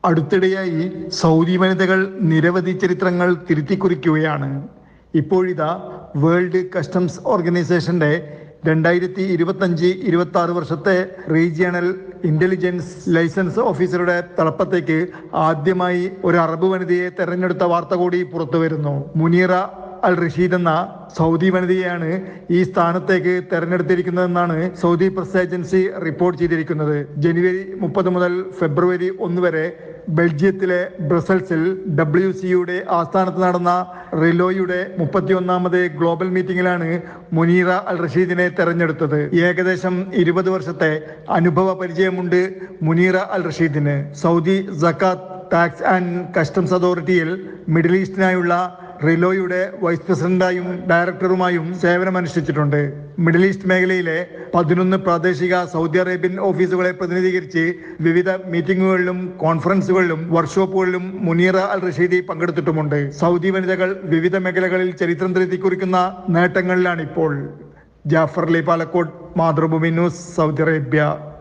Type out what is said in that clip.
അടുത്തിടെയായി Saudi വനിതകൾ നിരവധി ചരിത്രങ്ങൾ തിരുത്തിക്കുറിക്കുകയാണ്. ഇപ്പോഴിതാ വേൾഡ് കസ്റ്റംസ് ഓർഗനൈസേഷന്റെ 2025-26 വർഷത്തെ റീജിയണൽ ഇന്റലിജൻസ് ലൈസൻസ് ഓഫീസറുടെ തലപ്പത്തേക്ക് ആദ്യമായി ഒരു അറബ് വനിതയെ തെരഞ്ഞെടുത്ത വാർത്ത കൂടി പുറത്തു വരുന്നു. മുനീറ അൽ റഷീദ് എന്ന സൗദി വനിതയെയാണ് ഈ സ്ഥാനത്തേക്ക് തെരഞ്ഞെടുത്തിരിക്കുന്നതെന്നാണ് സൗദി പ്രസ് ഏജൻസി റിപ്പോർട്ട് ചെയ്തിരിക്കുന്നത്. ജനുവരി 30 മുതൽ ഫെബ്രുവരി 1 വരെ ബെൽജിയത്തിലെ ബ്രസൽസിൽ WCയുടെ ആസ്ഥാനത്ത് നടന്ന റിലോയുടെ 31ാമത് ഗ്ലോബൽ മീറ്റിംഗിലാണ് മുനീറ അൽ റഷീദിനെ തെരഞ്ഞെടുത്തത്. ഏകദേശം 20 വർഷത്തെ അനുഭവ പരിചയമുണ്ട് മുനീറ അൽ റഷീദിന്. Saudi Zakat tax and customs അതോറിറ്റിയിൽ മിഡിൽ ഈസ്റ്റിനായുള്ള റിലോയുടെ വൈസ് പ്രസിഡന്റായും ഡയറക്ടറുമായും സേവനമനുഷ്ഠിച്ചിട്ടുണ്ട്. മിഡിൽ ഈസ്റ്റ് മേഖലയിലെ 11 പ്രാദേശിക സൗദി അറേബ്യൻ ഓഫീസുകളെ പ്രതിനിധീകരിച്ച് വിവിധ മീറ്റിംഗുകളിലും കോൺഫറൻസുകളിലും വർക്ക്ഷോപ്പുകളിലും മുനീറ അൽ റഷീദി പങ്കെടുത്തിട്ടുമുണ്ട്. സൗദി വനിതകൾ വിവിധ മേഖലകളിൽ ചരിത്രം തിരുത്തിക്കുറിക്കുന്ന നേട്ടങ്ങളിലാണിപ്പോൾ. Jafar Ali Palakkode, Mathrubhumi News, Saudi Arabia.